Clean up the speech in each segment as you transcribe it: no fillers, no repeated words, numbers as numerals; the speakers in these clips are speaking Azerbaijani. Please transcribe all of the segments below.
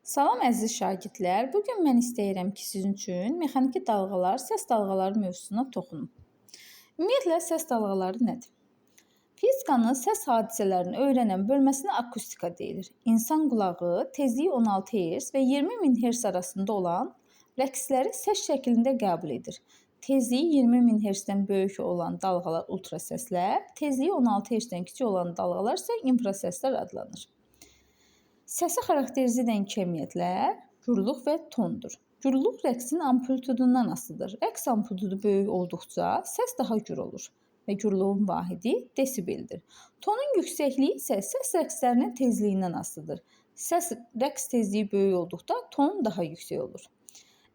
Salam əziz şagirdlər. Bu gün mən istəyirəm ki, sizin üçün mexaniki dalğalar, səs dalğaları mövzusuna toxunum. Ümumiyyətlə səs dalğaları nədir? Fizikanın səs hadisələrini öyrənən bölməsinə akustika deyilir. İnsan qulağı tezliyi 16 Hz və 20 min Hz arasında olan rəqsləri səs şəklində qəbul edir. Tezliyi 20 min Hz-dən böyük olan dalğalar ultrasəslər, tezliyi 16 Hz-dən kiçik olan dalğalar isə infrasəslər adlanır. Səsi xarakterizə edən keyfiyyətlər guruluq və tondur. Guruluq rəqsin amplitudundan asılıdır. Rəqs amplitudu böyük olduqca səs daha gür olur və guruluğun vahidi desibeldir. Tonun yüksəkliyi isə səs rəqslərinin tezliyindən asılıdır. Səs rəqs tezliyi böyük olduqda ton daha yüksək olur.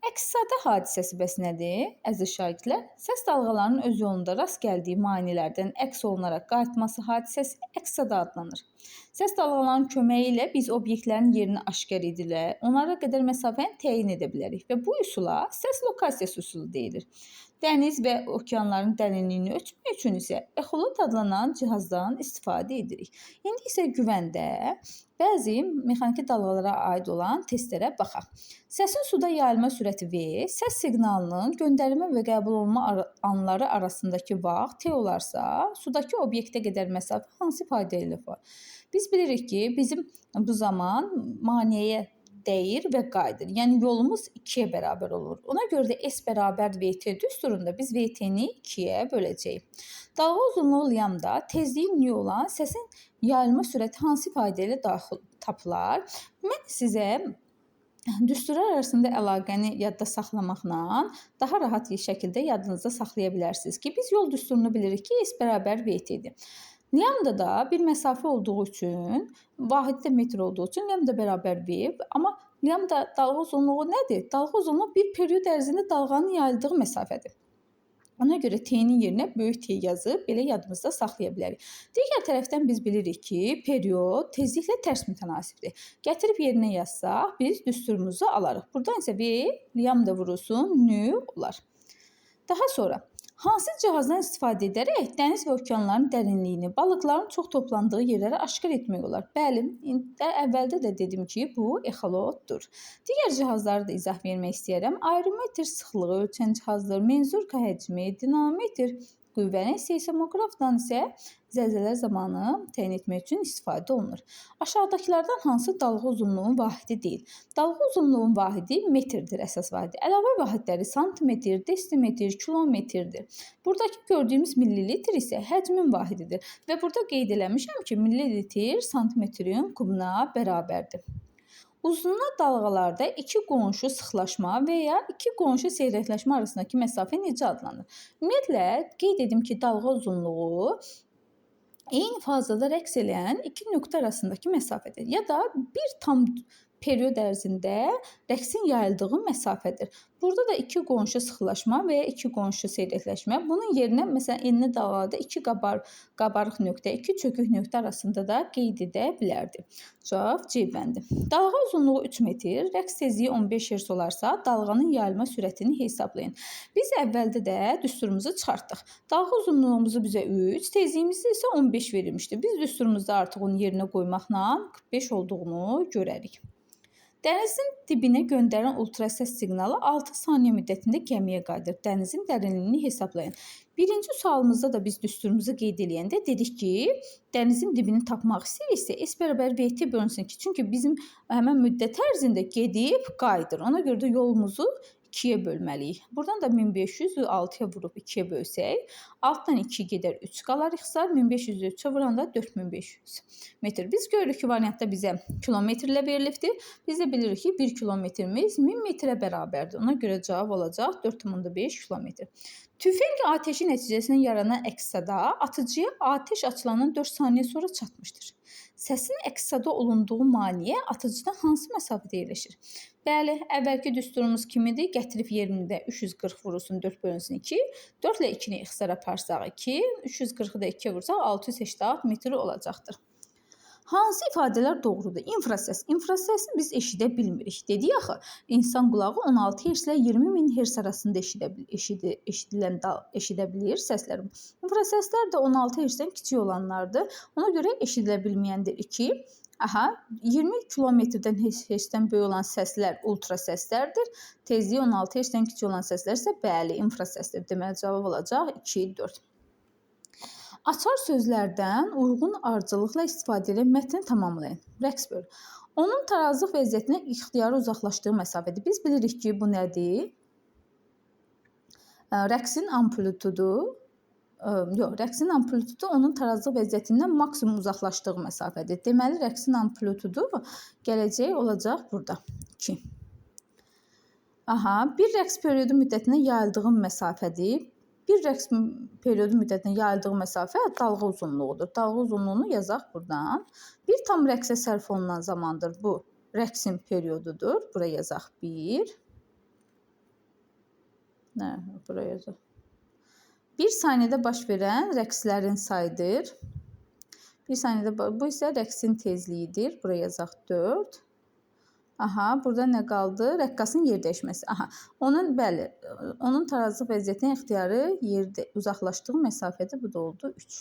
Əks-sada hadisəsi bəs nədir? Əziz şagirdlər, səs dalğalarının öz yolunda rast gəldiyi maneələrdən əks olunaraq qayıtması hadisəsi əks-sada adlanır. Səs dalğalarının köməyi ilə biz obyektlərin yerini aşkar edilir, onlara qədər məsafəni təyin edə bilərik və bu üsula səs lokasiyası üsulu deyilir. Dəniz və okeanların dərinliyini ölçmək üçün isə exolot adlanan cihazdan istifadə edirik. İndi isə güvəndə bəzi mexaniki dalğalara aid olan testlərə baxaq. Səsin suda yayılma sürəti V, səs siqnalının göndərilmə və qəbul olunma anları arasındakı vaxt T olarsa, sudakı obyektə qədər məsafə hansı ifadə edilir? Biz bilirik ki, bizim bu zaman maneəyə dəyir və qayıdır. Yəni yolumuz 2-yə bərabər olur. Ona görə də S bərabər VT düsturunda biz VT-ni 2-yə böləcəyik. Dalğa uzunluğu lambda, tezliyi nu olan səsin yayılma sürəti hansı ifadə ilə daxil tapılar? Mən sizə düsturlar arasında əlaqəni yadda saxlamaqla daha rahat şəkildə yadınızda saxlaya bilərsiniz ki, biz yol düsturunu bilirik ki, S bərabər VT-dir. Lambda bir məsafə olduğu üçün, vahidi də metr olduğu üçün lambda bərabər V, amma lambda dalğa uzunluğu nədir? Dalğa uzunluğu bir period ərzində dalğanın yayıldığı məsafədir. Ona görə T-nin yerinə böyük T yazıb belə yadımızda saxlaya bilərik. Digər tərəfdən biz bilirik ki, period tezliklə tərs mütənasibdir. Gətirib yerinə yazsaq, biz düsturumuzu alarıq. Buradan isə V, lambda vurulsun, nu olar. Daha sonra hansı cihazdan istifadə edərək dəniz və okeanların dərinliyini, balıqların çox toplandığı yerləri aşkar etmək olar? Bəli, əvvəldə də dedim ki, bu exolotdur. Digər cihazları da izah vermək istəyirəm. Aerometr sıxlığı ölçən cihazdır, menzurka həcmi, dinamometr, qüvvəni, seysmoqrafdan isə zəlzələ zamanı təyin etmək üçün istifadə olunur. Aşağıdakılardan hansı dalğa uzunluğunun vahidi deyil? Dalğa uzunluğunun vahidi metrdir əsas vahidi. Əlavə vahidləri santimetr, desimetr, kilometrdir. Buradakı gördüyümüz millilitr isə həcmin vahididir və burada qeyd eləmişəm ki, millilitr santimetrin kubuna bərabərdir. Uzunluq dalğalarda iki qonşu sıxlaşma və ya iki qonşu seyrəkləşmə arasındakı məsafə necə adlanır? Ümumiyyətlə, qeyd edim ki, dalğa uzunluğu eyni fazada rəqs eləyən iki nöqtə arasındakı məsafədir ya da bir tam period ərzində rəqsin yayıldığı məsafədir. Burada da iki qonşu sıxlaşma və ya iki qonşu seyrəkləşmə. Bunun yerinə məsələn enli dalğada iki qabarıq nöqtə, iki çökük nöqtə arasında da qeyd edə bilərdi. Cavab C-bəndir. Dalğa uzunluğu 3 metr, rəqs tezliyi 15 Hz olarsa, dalğanın yayılma sürətini hesablayın. Biz əvvəldə də düsturumuzu çıxartdıq. Dalğa uzunluğumuzu bizə 3, tezliyimiz isə 15 verilmişdi. Biz düsturumuzda artıq onu yerinə qoymaqla 45 olduğunu görərik. Dənizin dibinə göndərilən ultrasəs siqnalı 6 saniyə müddətində gəmiyə qayıdır. Dənizin dərinliyini hesablayın. Birinci sualımızda da biz düsturumuzu qeyd eləyəndə dedik ki, dənizin dibini tapmaq istəyiriksə S bərabər VT bölünsün ki, çünki bizim həmən müddət ərzində gedib qayıdır. Ona görə də yolumuzu 2-yə bölməliyik. Buradan da 1500-ü 6-ya vurub 2-yə bölsək, altdan 2 gedər 3 qalar ixtisar, 1500-ü 3-ə vuranda 4500 metr. Biz görürük ki, variantda bizə kilometrlə verilibdir. Biz də bilirik ki, 1 kilometrimiz 1000 metrə bərabərdir. Ona görə cavab olacaq 4,5 kilometr. Tüfəng atəşi nəticəsində yaranan əks-sada atıcıya atəş açılandan 4 saniyə sonra çatmışdır. Səsin əks-sada olunduğu maneə atıcıdan hansı məsafədə yerləşir? Bəli, əvvəlki düsturumuz kimidir? Gətirib yerində 340 vurulsun 4 bölünsün 2. 4 ilə 2-ni ixtisara aparsaq 2, 340-ı da 2-yə vursaq 686 metr olacaqdır. Hansı ifadələr doğrudur? İnfrasəs. İnfrasəsi biz eşidə bilmirik. Dedik axı, insan qulağı 16 Hz ilə 20 min Hz arasında eşidə bilir səsləri. İnfrasəslər də 16 Hz-dən kiçik olanlardır. Ona görə eşidilə bilməyəndir 2. Aha, 20 kilometrdən Hz-dən böyük olan səslər ultra səslərdir. Tezliyi 16 Hz-dən kiçik olan səslər isə bəli, infrasəsdir. Deməli cavab olacaq 2, 4. Açar sözlərdən uyğun ardıcılıqla istifadə edib mətni tamamlayın. Rəqs böl. Onun tarazlıq vəziyyətinə ixtiyarı uzaqlaşdığı məsafədir. Biz bilirik ki, bu nədir? Rəqsin amplitudu, rəqsin amplitudu onun tarazlıq vəziyyətindən maksimum uzaqlaşdığı məsafədir. Deməli, rəqsin amplitudu gələcək olacaq burada 2. Aha, bir rəqs periodu müddətinə yayıldığı məsafədir. Bir rəqs periodu müddətinə yayıldığı məsafə dalğa uzunluğudur. Dalğa uzunluğunu yazaq buradan. Bir tam rəqsə sərf olunan zamandır. Bu rəqsin periodudur. Buraya yazaq 1. Buraya yazaq. 1 saniyədə baş verən rəqslərin sayıdır. 1 saniyədə bu isə rəqsin tezliyidir. Buraya yazaq 4. Aha, burada nə qaldı? Rəqqasın yer dəyişməsi. Aha, onun tarazlıq vəziyyətinə ixtiyarı yerdə uzaqlaşdığı məsafədə bu da oldu 3.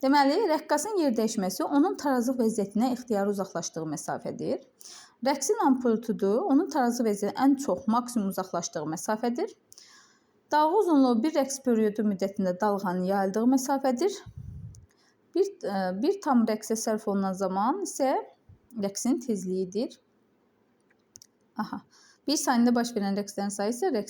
Deməli, rəqqasın yer dəyişməsi onun tarazlıq vəziyyətinə ixtiyarı uzaqlaşdığı məsafədir. Rəqsin amplitudu onun tarazlıq vəziyyətinə ən çox maksimum uzaqlaşdığı məsafədir. Dalğa uzunluğu bir rəqs periodu müddətində dalğanın yayıldığı məsafədir. Bir tam rəqsə sərf olunan zaman isə rəqsin tezliyidir. Aha. 1 saniyədə baş verən rəqslərin sayı isə